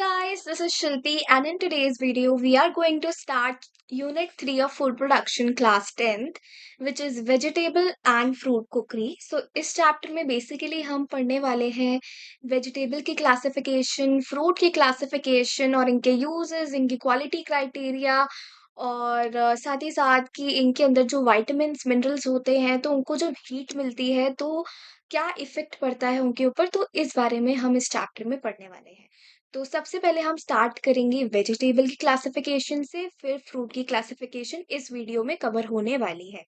guys, this is Shilpi, and in today's video, we are going to start Unit 3 of Food Production Class 10th, which is Vegetable and Fruit Cookery. So, इस chapter में basically हम पढ़ने वाले हैं vegetable की classification, fruit की classification और इनके यूजेस, इनकी क्वालिटी क्राइटेरिया और साथ ही साथ कि इनके अंदर जो विटामिन्स, मिनरल्स होते हैं, तो उनको जब हीट मिलती है, तो क्या इफेक्ट पड़ता है उनके ऊपर, तो इस बारे में हम इस चैप्टर में पढ़ने वाले हैं। तो सबसे पहले हम स्टार्ट करेंगे वेजिटेबल की क्लासिफिकेशन से, फिर फ्रूट की क्लासिफिकेशन इस वीडियो में कवर होने वाली है।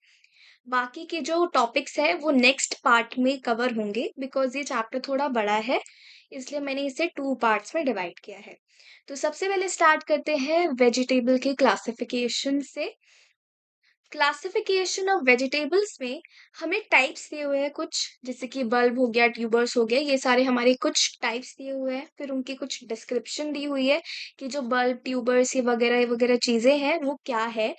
बाकी के जो टॉपिक्स हैं वो नेक्स्ट पार्ट में कवर होंगे बिकॉज ये चैप्टर थोड़ा बड़ा है, इसलिए मैंने इसे 2 पार्ट्स में डिवाइड किया है। तो सबसे पहले स्टार्ट करते हैं वेजिटेबल की क्लासिफिकेशन से। क्लासिफिकेशन ऑफ वेजिटेबल्स में हमें टाइप्स दिए हुए हैं कुछ, जैसे कि बल्ब हो गया, ट्यूबर्स हो गया, ये सारे हमारे कुछ टाइप्स दिए हुए हैं। फिर उनकी कुछ डिस्क्रिप्शन दी हुई है कि जो बल्ब, ट्यूबर्स ये वगैरह वगैरह चीजें हैं वो क्या है,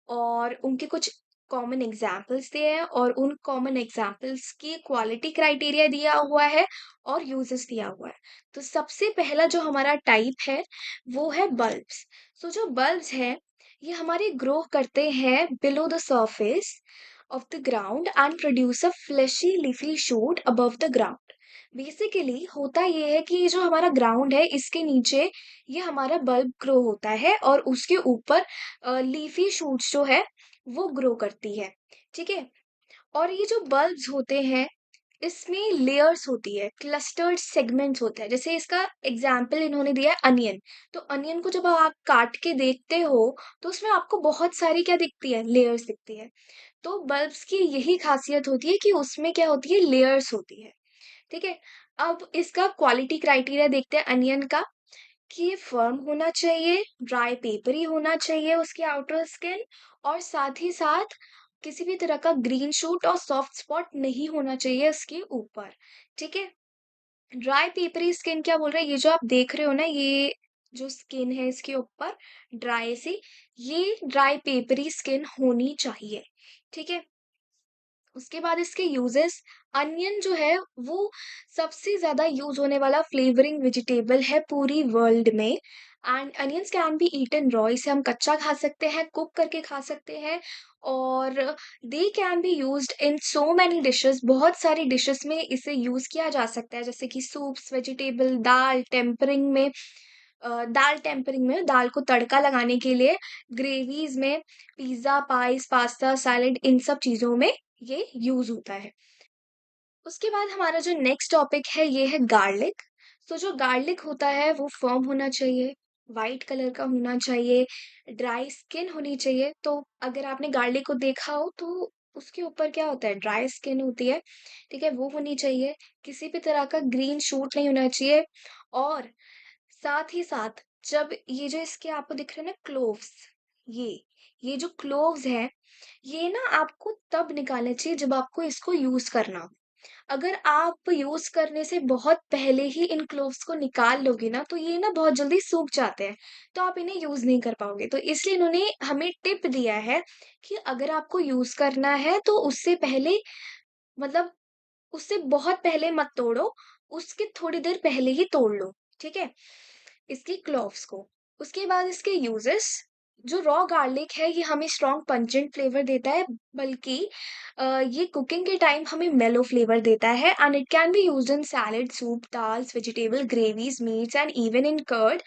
और उनके कुछ कॉमन एग्जाम्पल्स दिए हैं और उन कॉमन एग्जाम्पल्स की क्वालिटी क्राइटेरिया दिया हुआ है और यूजेस दिया हुआ है। तो सबसे पहला जो हमारा टाइप है वो है बल्ब्स। सो जो बल्ब्स है ये हमारे ग्रो करते हैं below the surface of the ground and produce a fleshy leafy shoot above the ground. Basically होता ये है कि ये जो हमारा ग्राउंड है इसके नीचे ये हमारा बल्ब ग्रो होता है और उसके ऊपर लीफी शूट्स जो है वो ग्रो करती है। ठीक है। और ये जो बल्ब्स होते हैं इसमें लेयर्स होती है, क्लस्टर्ड सेगमेंट्स होते हैं। जैसे इसका एग्जाम्पल इन्होंने दिया है अनियन। तो अनियन को जब आप काट के देखते हो तो उसमें आपको बहुत सारी क्या दिखती है, लेयर्स दिखती है। तो बल्ब्स की यही खासियत होती है कि उसमें क्या होती है, लेयर्स होती है। ठीक है। अब इसका क्वालिटी क्राइटेरिया देखते हैं अनियन का, कि ये फर्म होना चाहिए, ड्राई पेपरी होना चाहिए उसकी आउटर स्किन, और साथ ही साथ किसी भी तरह का ग्रीन शूट और सॉफ्ट स्पॉट नहीं होना चाहिए इसके ऊपर। ठीक है। ड्राई पेपरी स्किन क्या बोल रहा है, ये जो आप देख रहे हो ना, ये जो स्किन है इसके ऊपर ड्राई सी, ये ड्राई पेपरी स्किन होनी चाहिए। ठीक है। उसके बाद इसके यूजेस, अनियन जो है वो सबसे ज्यादा यूज होने वाला फ्लेवरिंग वेजिटेबल है पूरी वर्ल्ड में। And onions can be eaten raw, इसे हम कच्चा खा सकते हैं, कुक करके खा सकते हैं, और दे can be used in so many dishes, बहुत सारी डिशेस में इसे यूज किया जा सकता है, जैसे कि सूप्स, वेजिटेबल, दाल टेम्परिंग में, दाल को तड़का लगाने के लिए, ग्रेवीज में, पिज्जा, पाइस, पास्ता, सैलेड, इन सब चीजों में ये यूज होता है। उसके बाद हमारा जो नेक्स्ट टॉपिक है ये है गार्लिक। तो जो गार्लिक होता है वो फर्म होना चाहिए, वाइट कलर का होना चाहिए, ड्राई स्किन होनी चाहिए। तो अगर आपने गार्लिक को देखा हो तो उसके ऊपर क्या होता है, ड्राई स्किन होती है। ठीक है, वो होनी चाहिए। किसी भी तरह का ग्रीन शूट नहीं होना चाहिए। और साथ ही साथ जब ये जो इसके आपको दिख रहे हैं ना क्लोव्स, ये जो क्लोव्स है ये ना आपको तब निकालना चाहिए जब आपको इसको यूज करना हो। अगर आप यूज करने से बहुत पहले ही इन क्लोव्स को निकाल लोगे ना तो ये ना बहुत जल्दी सूख जाते हैं, तो आप इन्हें यूज नहीं कर पाओगे। तो इसलिए इन्होंने हमें टिप दिया है कि अगर आपको यूज करना है तो उससे पहले, मतलब उससे बहुत पहले मत तोड़ो, उसके थोड़ी देर पहले ही तोड़ लो। ठीक है, इसकी क्लोव्स को। उसके बाद इसके यूजेस, जो रॉ गार्लिक है ये हमें स्ट्रॉन्ग पंजेंट फ्लेवर देता है, बल्कि ये कुकिंग के टाइम हमें मेलो फ्लेवर देता है। And it can be used in salad, soup, dals, vegetable gravies, meats and even in curd.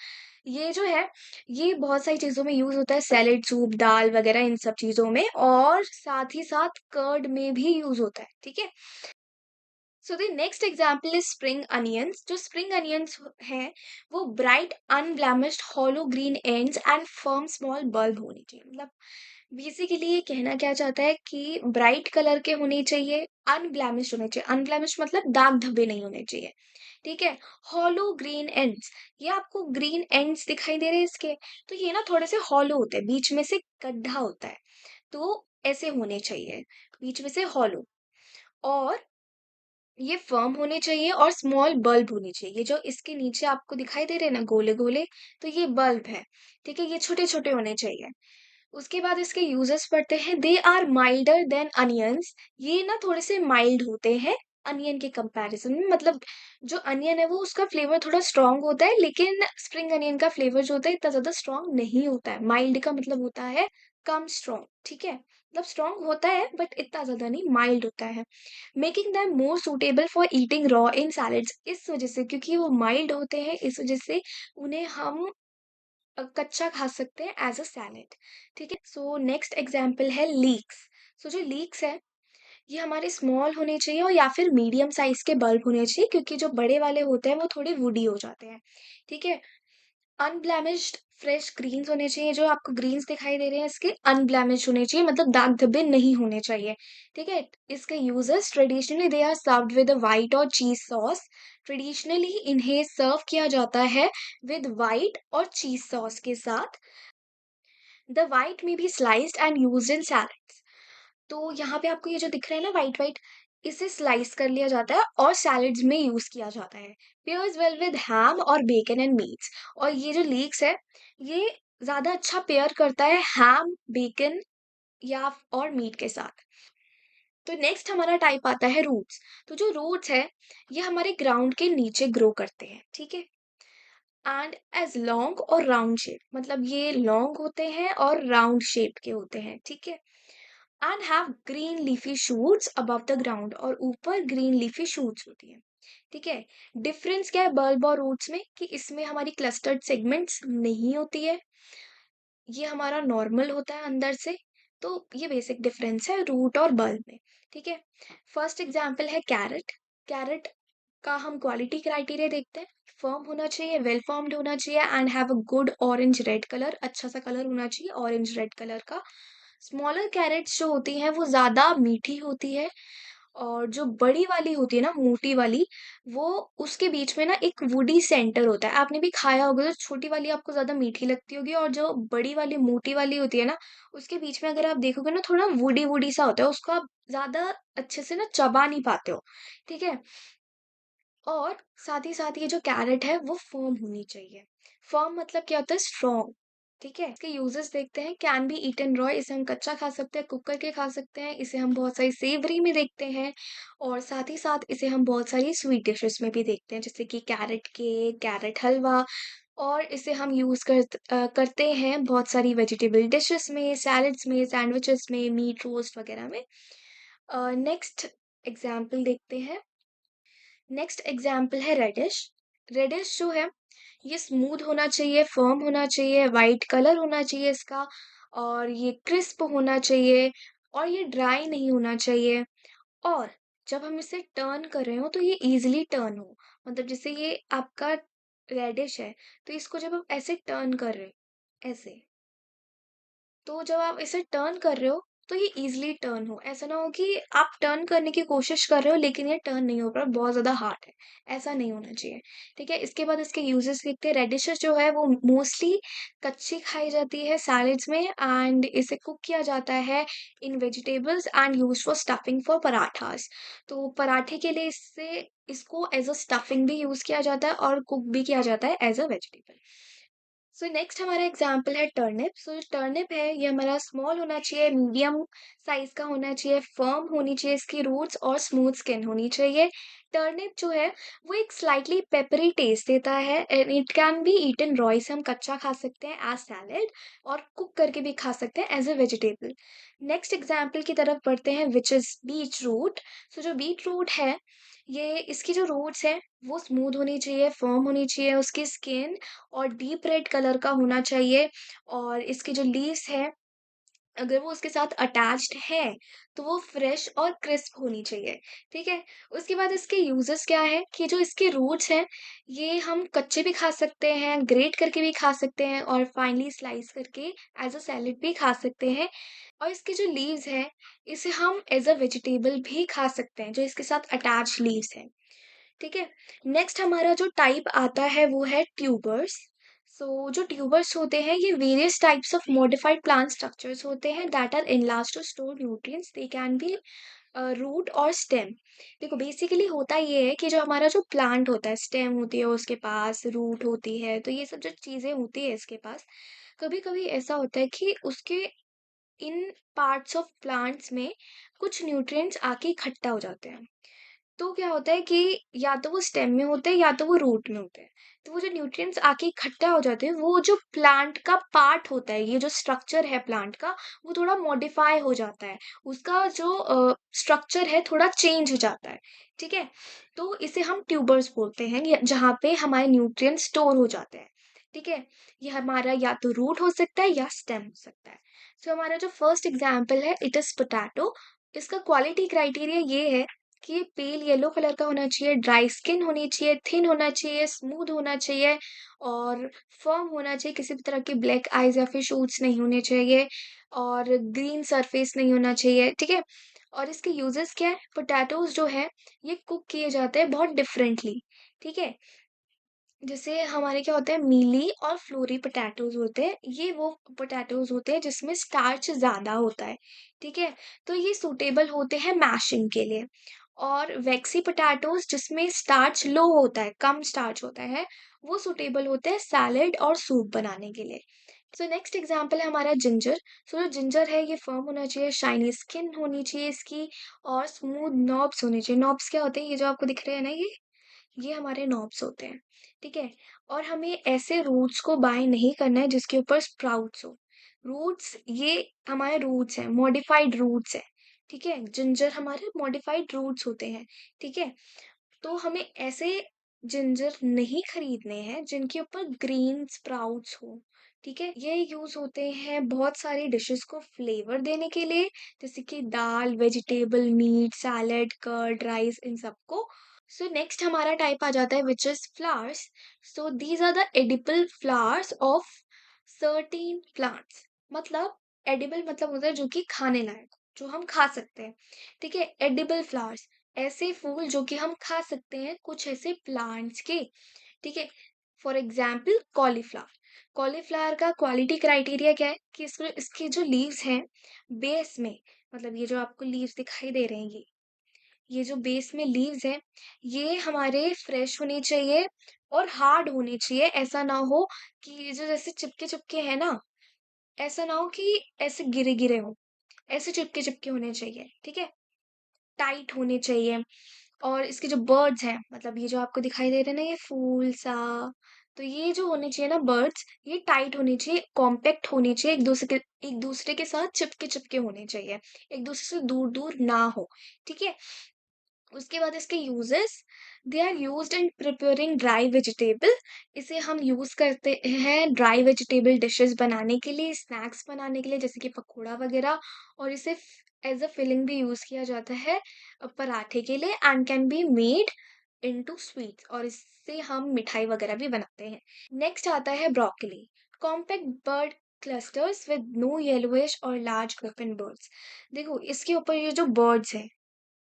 ये जो है ये बहुत सारी चीजों में यूज होता है, सैलेड, सूप, दाल वगैरह इन सब चीजों में, और साथ ही साथ कर्ड में भी यूज होता है। ठीक है। So the next example is spring onions. जो स्प्रिंग अनियंस हैं वो bright unblemished hollow green ends and firm small bulb होनी चाहिए। मतलब बेसिकली ये कहना क्या चाहता है कि ब्राइट कलर के होने चाहिए, अनब्लेमिश्ड होने चाहिए। अनब्लेमिश्ड मतलब दाग धब्बे नहीं होने चाहिए। ठीक है। हॉलो ग्रीन एंड्स, ये आपको ग्रीन एंड्स दिखाई दे रहे हैं इसके, तो ये ना थोड़े से हॉलो होते हैं, बीच में से गड्ढा होता है, तो ऐसे होने चाहिए, बीच में से हॉलो। और ये फर्म होने चाहिए और स्मॉल बल्ब होनी चाहिए। ये जो इसके नीचे आपको दिखाई दे रहे हैं ना गोले गोले, तो ये बल्ब है। ठीक है, ये छोटे छोटे होने चाहिए। उसके बाद इसके यूजेस पढ़ते हैं। They are milder than onions, ये ना थोड़े से माइल्ड होते हैं अनियन के कंपैरिजन में। मतलब जो अनियन है वो उसका फ्लेवर थोड़ा स्ट्रांग होता है, लेकिन स्प्रिंग अनियन का फ्लेवर जो होता है इतना ज्यादा स्ट्रांग नहीं होता है। माइल्ड का मतलब होता है कम स्ट्रांग, ठीक है। मतलब स्ट्रांग होता है बट इतना ज्यादा नहीं, माइल्ड होता है। Making them more suitable for eating raw in salads, इस वजह से, क्योंकि वो माइल्ड होते हैं इस वजह से उन्हें हम कच्चा खा सकते हैं एज अ सैलेड, ठीक है। सो नेक्स्ट एग्जाम्पल है लीक्स। सो जो लीक्स है ये हमारे स्मॉल होने चाहिए और या फिर मीडियम साइज के बल्ब होने चाहिए, क्योंकि जो बड़े वाले होते हैं वो थोड़े वुडी हो जाते हैं, ठीक है। अनब्लेमिश्ड फ्रेश ग्रीन्स होने चाहिए, जो आपको ग्रीन्स दिखाई दे रहे हैं इसके अनब्लेमिश्ड होने चाहिए, मतलब दाग धब्बे नहीं होने चाहिए, ठीक है। इसके users traditionally they are served with white और चीज सॉस। ट्रेडिशनली इन्हें सर्व किया जाता है विद व्हाइट और चीज सॉस के साथ। द व्हाइट में be sliced and used in salads. तो यहाँ पे आपको ये जो दिख रहा है ना व्हाइट व्हाइट, इसे स्लाइस कर लिया जाता है और सैलड्स में यूज किया जाता है। पेयर्स वेल विद हैम और बेकन एंड मीट्स। और ये जो लीक्स है ये ज्यादा अच्छा पेयर करता है हैम, बेकन या और मीट के साथ। तो नेक्स्ट हमारा टाइप आता है रूट्स। तो जो रूट्स है ये हमारे ग्राउंड के नीचे ग्रो करते हैं, ठीक है। एंड एज लॉन्ग और राउंड शेप, मतलब ये लॉन्ग होते हैं और राउंड शेप के होते हैं, ठीक है। And have green leafy shoots above the ground, और ऊपर ग्रीन लीफी शूट्स होती है, ठीक है। डिफरेंस क्या है बल्ब और रूट्स में, कि इसमें हमारी क्लस्टर्ड सेगमेंट्स नहीं होती है, ये हमारा नॉर्मल होता है अंदर से। तो ये बेसिक डिफरेंस है रूट और बल्ब में, ठीक है। फर्स्ट एग्जाम्पल है कैरेट। कैरेट का हम क्वालिटी क्राइटेरिया देखते हैं। फर्म होना चाहिए, वेल फॉर्म्ड होना चाहिए and have a good orange red colour, अच्छा सा कलर होना चाहिए ऑरेंज रेड कलर का। स्मॉलर कैरेट्स जो होती हैं वो ज्यादा मीठी होती है, और जो बड़ी वाली होती है ना मोटी वाली, वो उसके बीच में ना एक वुडी सेंटर होता है। आपने भी खाया होगा, जो छोटी वाली आपको ज्यादा मीठी लगती होगी और जो बड़ी वाली मोटी वाली होती है ना, उसके बीच में अगर आप देखोगे ना थोड़ा वुडी वुडी सा होता है, उसको आप ज्यादा अच्छे से ना चबा नहीं पाते हो, ठीक है। और साथ ही ये जो कैरेट है वो फर्म होनी चाहिए। फर्म मतलब क्या होता है, स्ट्रॉन्ग, ठीक है। इसके यूजेस देखते हैं। कैन बी ईटन रॉ, इसे हम कच्चा खा सकते हैं, कुक करके खा सकते हैं, इसे हम बहुत सारी सेवरी में देखते हैं, और साथ ही साथ इसे हम बहुत सारी स्वीट डिशेस में भी देखते हैं, जैसे कि कैरेट केक, कैरेट हलवा। और इसे हम करते हैं बहुत सारी वेजिटेबल डिशेस में, सैलड्स में, सैंडविचेस में, मीट रोस्ट वगैरह में। नेक्स्ट एग्जाम्पल देखते हैं। नेक्स्ट एग्जाम्पल है रेडिश। रेडिश जो है ये स्मूथ होना चाहिए, फर्म होना चाहिए, वाइट कलर होना चाहिए इसका, और ये क्रिस्प होना चाहिए, और ये ड्राई नहीं होना चाहिए। और जब हम इसे टर्न कर रहे हो तो ये इजीली टर्न हो, मतलब जैसे ये आपका रेडिश है तो इसको जब आप ऐसे टर्न कर रहे हो ऐसे, तो जब आप इसे टर्न कर रहे हो तो ये इजीली टर्न हो। ऐसा ना हो कि आप टर्न करने की कोशिश कर रहे हो लेकिन ये टर्न नहीं हो पा रहा, बहुत ज्यादा हार्ड है, ऐसा नहीं होना चाहिए, ठीक है। इसके बाद इसके यूजेस देखते हैं। रेडिशेस जो है वो मोस्टली कच्ची खाई जाती है सैलेड्स में, एंड इसे कुक किया जाता है in vegetables and use for stuffing for parathas. तो पराठे के लिए इससे इसको एज अ स्टफिंग भी यूज किया जाता है और कुक भी किया जाता है as a vegetable. So next हमारा एग्जाम्पल है टर्निप। सो जो टर्निप है ये हमारा स्मॉल होना चाहिए, मीडियम साइज का होना चाहिए, फर्म होनी चाहिए इसकी रूट्स, और स्मूथ स्किन होनी चाहिए। टर्निप जो है वो एक स्लाइटली पेपरी टेस्ट देता है and it can be eaten raw, इसे हम कच्चा खा सकते हैं एज सैलेड, और कुक करके भी खा सकते हैं as a vegetable. Next example की तरफ बढ़ते हैं which is beet root. So जो बीट रूट है ये इसकी जो रूट्स है वो स्मूथ होनी चाहिए, फर्म होनी चाहिए उसकी स्किन, और डीप रेड कलर का होना चाहिए। और इसकी जो लीव्स है अगर वो उसके साथ अटैच्ड है तो वो फ्रेश और क्रिस्प होनी चाहिए, ठीक है। उसके बाद इसके यूजेस क्या है, कि जो इसके रूट्स हैं ये हम कच्चे भी खा सकते हैं, ग्रेट करके भी खा सकते हैं, और फाइनली स्लाइस करके एज अ सैलेड भी खा सकते हैं। और इसके जो लीव्स हैं इसे हम एज अ वेजिटेबल भी खा सकते हैं, जो इसके साथ अटैच लीव्स हैं, ठीक है। नेक्स्ट हमारा जो टाइप आता है वो है ट्यूबर्स। सो जो ट्यूबर्स होते हैं ये various types of modified plant structures होते हैं that are enlarged to store nutrients, they can be root और स्टेम। देखो बेसिकली होता ये है कि जो हमारा जो प्लांट होता है, स्टेम होती है उसके पास, रूट होती है, तो ये सब जो चीजें होती है इसके पास, कभी कभी ऐसा होता है कि उसके इन पार्ट्स ऑफ प्लांट्स में कुछ न्यूट्रिएंट्स आके इकट्ठा हो जाते हैं। तो क्या होता है कि या तो वो स्टेम में होते हैं या तो वो रूट में होते हैं। तो वो जो न्यूट्रिएंट्स आके इकट्ठा हो जाते हैं, वो जो प्लांट का पार्ट होता है, ये जो स्ट्रक्चर है प्लांट का, वो थोड़ा मॉडिफाई हो जाता है। उसका जो स्ट्रक्चर है थोड़ा चेंज हो जाता है, ठीक है? तो इसे हम ट्यूबर्स बोलते हैं, जहाँ पे हमारे न्यूट्रिएंट्स स्टोर हो जाते हैं, ठीक है? ये हमारा या तो रूट हो सकता है या स्टेम हो सकता है। तो हमारा जो फर्स्ट एग्जाम्पल है, इट इज पोटैटो। इसका क्वालिटी क्राइटेरिया ये है कि ये पेल येलो कलर का होना चाहिए, ड्राई स्किन होनी चाहिए, थिन होना चाहिए, स्मूथ होना चाहिए और फर्म होना चाहिए। किसी भी तरह के ब्लैक आइज या फिर शूट्स नहीं होने चाहिए और ग्रीन सरफेस नहीं होना चाहिए, ठीक है? और इसके यूजेस क्या है? पोटैटोज जो है ये कुक किए जाते हैं बहुत डिफरेंटली, ठीक है? जैसे हमारे क्या होते हैं, मीली और फ्लोरी पोटैटोज होते हैं। ये वो पोटैटोज होते हैं जिसमें स्टार्च ज़्यादा होता है, ठीक है? तो ये सूटेबल होते हैं मैशिंग के लिए। और वैक्सी पोटैटोज जिसमें स्टार्च लो होता है, कम स्टार्च होता है, वो सूटेबल होते हैं सैलेड और सूप बनाने के लिए। सो नेक्स्ट एग्जांपल है हमारा जिंजर। सो जो जिंजर है ये फर्म होना चाहिए, शाइनी स्किन होनी चाहिए इसकी और स्मूथ नॉब्स होने चाहिए। नॉब्स क्या होते हैं? ये जो आपको दिख रहे हैं ना, ये हमारे नॉब्स होते हैं, ठीक है? और हमें ऐसे रूट्स को बाय नहीं करना है जिसके ऊपर स्प्राउट्स हो। रूट्स ये हमारे रूट्स हैं, मॉडिफाइड रूट्स हैं, ठीक है? जिंजर हमारे मॉडिफाइड रूट्स होते हैं, ठीक है? तो हमें ऐसे जिंजर नहीं खरीदने हैं जिनके ऊपर ग्रीन स्प्राउट्स हो, ठीक है? ये यूज होते हैं बहुत सारी डिशेस को फ्लेवर देने के लिए, जैसे कि दाल, vegetable, meat, salad, curd, rice, इन सबको। सो नेक्स्ट हमारा टाइप आ जाता है which is flowers. So these are the edible flowers of certain plants. मतलब एडिबल मतलब होता है जो कि खाने लायक, जो हम खा सकते हैं, ठीक है? एडिबल फ्लावर्स ऐसे फूल जो कि हम खा सकते हैं कुछ ऐसे प्लांट्स के, ठीक है? For example cauliflower. कॉलीफ्लावर का क्वालिटी क्राइटेरिया क्या है कि इसके जो लीव्स हैं बेस में, मतलब ये जो आपको लीव्स दिखाई दे रहे हैं, ये जो बेस में लीव्स हैं, ये हमारे फ्रेश होने चाहिए और हार्ड होने चाहिए। ऐसा ना हो कि ये जो जैसे चिपके-चिपके हैं ना, ऐसा ना हो कि ऐसे गिरे-गिरे हों, ऐसे चिपके-चिपके होने चाहिए, ठीक है? टाइट होने चाहिए। और इसके जो बर्ड्स हैं, मतलब ये जो आपको दिखाई दे रहे हैं ना ये फूल सा, तो ये जो होने चाहिए ना बर्ड्स, ये टाइट होने चाहिए, कॉम्पैक्ट होने चाहिए, एक दूसरे के साथ चिपके-चिपके होने चाहिए, एक दूसरे से दूर-दूर ना हो, ठीक है? उसके बाद इसके uses, they are used in preparing dry vegetable. इसे हम यूज करते हैं ड्राई वेजिटेबल डिशेस बनाने के लिए, स्नैक्स बनाने के लिए, जैसे कि पकौड़ा वगैरह। और इसे एज अ फिलिंग भी यूज किया जाता है पराठे के लिए, and can be made into sweets, और इससे हम मिठाई वगैरह भी बनाते हैं। नेक्स्ट आता है broccoli. Compact bud clusters with no yellowish और लार्ज ओपन बर्ड्स। देखो इसके ऊपर ये जो बर्ड्स हैं,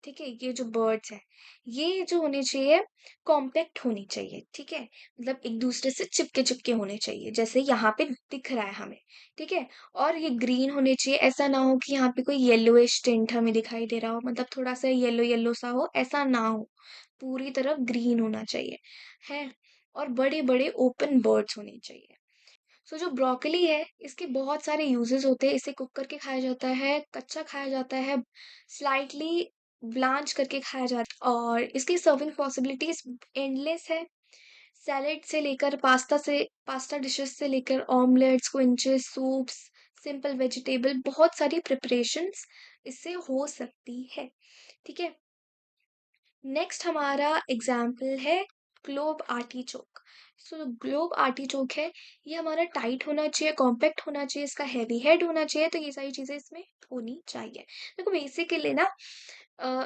ठीक है? ये जो बर्ड्स हैं, ये जो होने चाहिए कॉम्पैक्ट होनी चाहिए, ठीक है? मतलब एक दूसरे से चिपके-चिपके होने चाहिए, जैसे यहाँ पे दिख रहा है हमें, ठीक है? और ये ग्रीन होने चाहिए, ऐसा ना हो कि यहाँ पे कोई येलोइश टिंट हमें दिखाई दे रहा हो, मतलब थोड़ा-सा येलो-येलो सा हो, ऐसा ना हो। पूरी तरफ ग्रीन होना चाहिए, है? और बड़े-बड़े ओपन बर्ड्स होने चाहिए। सो जो ब्रोकली है, इसके बहुत सारे यूजेस होते हैं। इसे कुक करके खाया जाता है, कच्चा खाया जाता है, स्लाइटली ब्लांच करके खाया जाता है, और इसकी सर्विंग पॉसिबिलिटीज एंडलेस है। सैलेड से लेकर पास्ता डिशेस से लेकर ऑमलेट्स, क्विंचेस, सूप्स, सिंपल वेजिटेबल, बहुत सारी प्रिपरेशंस इससे हो सकती है, ठीक है? नेक्स्ट हमारा एग्जाम्पल है ग्लोब आर्टिचोक। सो जो ग्लोब आर्टिचोक है, ये हमारा टाइट होना चाहिए, कॉम्पैक्ट होना चाहिए, इसका हैवी हेड होना चाहिए, तो ये सारी चीजें इसमें होनी चाहिए। देखो बेसिकली ना, अ,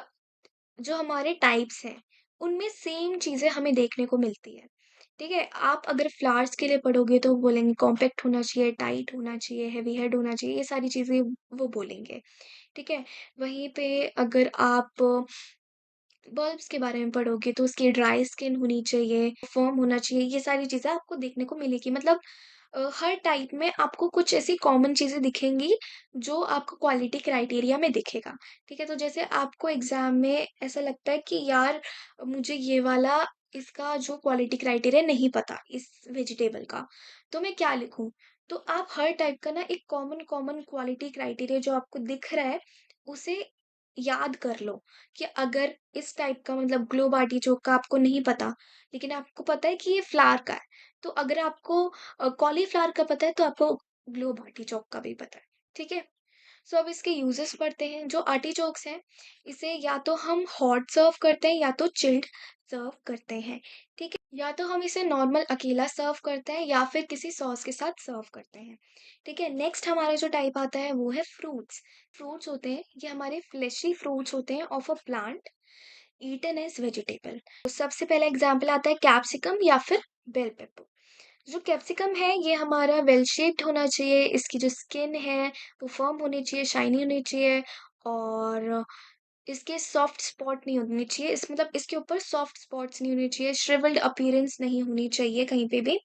जो हमारे टाइप्स हैं उनमें सेम चीजें हमें देखने को मिलती है, ठीक है? आप अगर फ्लावर्स के लिए पढ़ोगे तो वो बोलेंगे कॉम्पैक्ट होना चाहिए, टाइट होना चाहिए, हैवी हेड होना चाहिए, ये सारी चीजें वो बोलेंगे, ठीक है? वहीं पे अगर आप बल्ब्स के बारे में पढ़ोगे तो उसकी ड्राई स्किन होनी चाहिए, फर्म होना चाहिए, ये सारी चीज़ें आपको देखने को मिलेगी। मतलब हर टाइप में आपको कुछ ऐसी कॉमन चीज़ें दिखेंगी जो आपको क्वालिटी क्राइटेरिया में दिखेगा, ठीक है? तो जैसे आपको एग्ज़ाम में ऐसा लगता है कि यार मुझे ये वाला इसका जो क्वालिटी क्राइटेरिया नहीं पता इस वेजिटेबल का, तो मैं क्या लिखूँ? तो आप हर टाइप का ना एक कॉमन कॉमन क्वालिटी क्राइटेरिया जो आपको दिख रहा है, उसे याद कर लो कि अगर इस टाइप का मतलब ग्लोब आर्टिचोक का आपको नहीं पता, लेकिन आपको पता है कि ये फ्लावर का है, तो अगर आपको कॉलीफ्लावर का पता है तो आपको ग्लोब आर्टिचोक का भी पता है, ठीक है? सो अब इसके यूजेस पढ़ते हैं। जो आर्टिचोक्स हैं, इसे या तो हम हॉट सर्व करते हैं या तो चिल्ड सर्व करते हैं, ठीक है? या तो हम इसे नॉर्मल अकेला सर्व करते हैं या फिर किसी सॉस के साथ सर्व करते हैं, ठीक है? नेक्स्ट हमारा जो टाइप आता है वो है फ्रूट्स। फ्रूट्स होते हैं, ये हमारे फ्लैशी फ्रूट्स होते हैं of a plant eaten as vegetable. तो सबसे पहला एग्जाम्पल आता है कैप्सिकम या फिर बेल पेपर। जो कैप्सिकम है ये हमारा वेल शेप्ड होना चाहिए, इसकी जो स्किन है वो फर्म होनी चाहिए, शाइनी होनी चाहिए, और इसके सॉफ्ट स्पॉट नहीं होने चाहिए, इस मतलब इसके ऊपर सॉफ्ट स्पॉट्स नहीं होने चाहिए, श्रिवल्ड अपीयरेंस नहीं होनी चाहिए कहीं पे भी,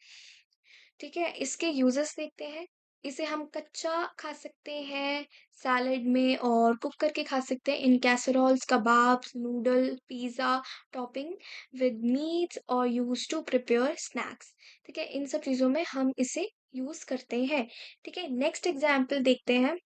ठीक है? इसके यूजेस देखते हैं। इसे हम कच्चा खा सकते हैं सैलेड में, और कुक करके खा सकते हैं in casseroles, kebabs, noodle, pizza topping with meats, और यूज्ड टू प्रिपेयर स्नैक्स, ठीक है? इन सब चीज़ों में हम इसे यूज़ करते हैं, ठीक है? नेक्स्ट एग्जाम्पल देखते हैं।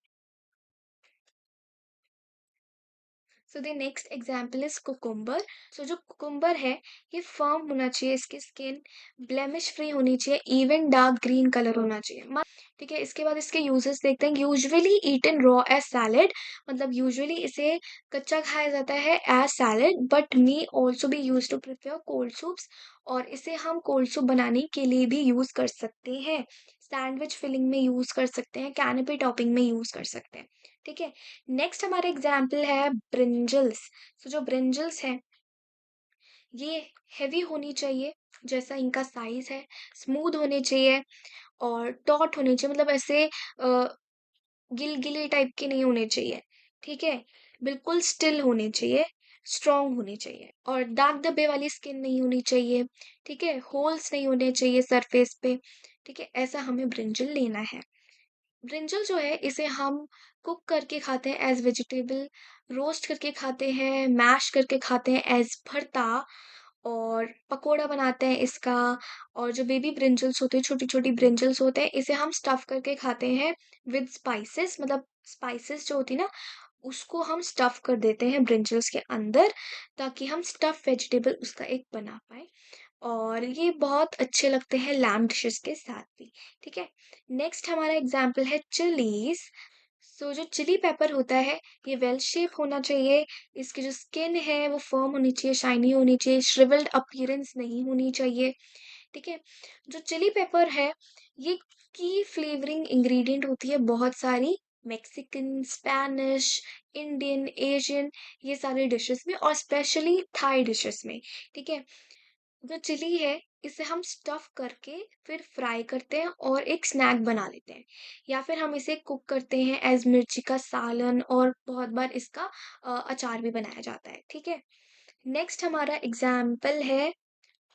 So the next example is cucumber. So जो कुकुम्बर है ये फर्म होना चाहिए, इसकी स्किन ब्लेमिश फ्री होनी चाहिए, इवन डार्क ग्रीन कलर होना चाहिए, ठीक है? इसके बाद इसके यूजेस देखते हैं। Usually eaten raw as salad, मतलब यूजुअली इसे कच्चा खाया जाता है as salad, but may also be use to prepare cold soups, और इसे हम कोल्ड सूप बनाने के लिए भी यूज कर सकते हैं, सैंडविच फिलिंग में यूज कर सकते हैं, कैनपी टॉपिंग में यूज कर सकते हैं, ठीक है? नेक्स्ट हमारा एग्जाम्पल है ब्रिंजल्स। तो जो ब्रिंजल्स है ये हेवी होनी चाहिए, जैसा इनका साइज है, स्मूथ होने चाहिए, और टॉट होने चाहिए, मतलब ऐसे गिलगिले टाइप के नहीं होने चाहिए, ठीक है? बिल्कुल स्टिल होने चाहिए, स्ट्रॉन्ग होनी चाहिए, और दाग धब्बे वाली स्किन नहीं होनी चाहिए, ठीक है? होल्स नहीं होने चाहिए सरफेस पे, ठीक है? ऐसा हमें ब्रिंजल लेना है। ब्रिंजल जो है इसे हम कुक करके खाते हैं एज वेजिटेबल, रोस्ट करके खाते हैं, मैश करके खाते हैं एज भरता, और पकोड़ा बनाते हैं इसका। और जो बेबी ब्रिंजल्स होते हैं, छोटी छोटी ब्रिंजल्स होते हैं, इसे हम स्टफ करके खाते हैं विद स्पाइसेस, मतलब स्पाइसेस जो होती है ना, उसको हम स्टफ कर देते हैं ब्रिंजल्स के अंदर, ताकि हम स्टफ वेजिटेबल उसका एक बना पाए, और ये बहुत अच्छे लगते हैं लैम डिशेस के साथ भी, ठीक है? नेक्स्ट हमारा एग्जाम्पल है चिलीज। सो जो चिली पेपर होता है ये वेल शेप होना चाहिए, इसकी जो स्किन है वो फर्म होनी चाहिए, शाइनी होनी चाहिए, श्रिवल्ड अपीयरेंस नहीं होनी चाहिए, ठीक है? जो चिली पेपर है ये की फ्लेवरिंग इंग्रेडिएंट होती है बहुत सारी, मेक्सिकन, स्पेनिश, इंडियन, एशियन, ये सारे डिशेस में, और स्पेशली थाई डिशेस में, ठीक है? जो चिली है इसे हम स्टफ करके फिर फ्राई करते हैं और एक स्नैक बना लेते हैं, या फिर हम इसे कुक करते हैं एज मिर्ची का सालन, और बहुत बार इसका अचार भी बनाया जाता है, ठीक है? नेक्स्ट हमारा एग्जाम्पल है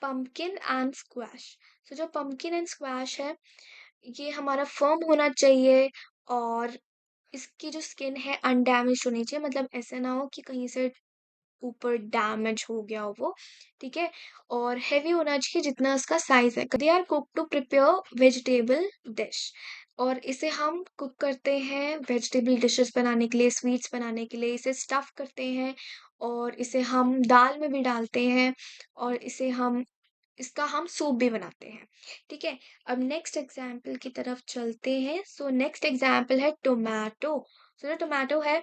पंपकिन एंड स्क्वैश। तो जो पंपकिन एंड स्क्वैश है ये हमारा फर्म होना चाहिए, और इसकी जो स्किन है अनडैमेज होनी चाहिए, मतलब ऐसा ना हो कि कहीं से ऊपर डैमेज हो गया हो वो, ठीक है? और हेवी होना चाहिए जितना उसका साइज है। They are cook to prepare vegetable dish, और इसे हम कुक करते हैं वेजिटेबल डिशेस बनाने के लिए, स्वीट्स बनाने के लिए, इसे स्टफ करते हैं, और इसे हम दाल में भी डालते हैं, और इसे हम इसका हम सूप भी बनाते हैं, ठीक है? अब नेक्स्ट एग्जाम्पल की तरफ चलते हैं। सो नेक्स्ट एग्जाम्पल है टोमेटो। सो जो टोमेटो है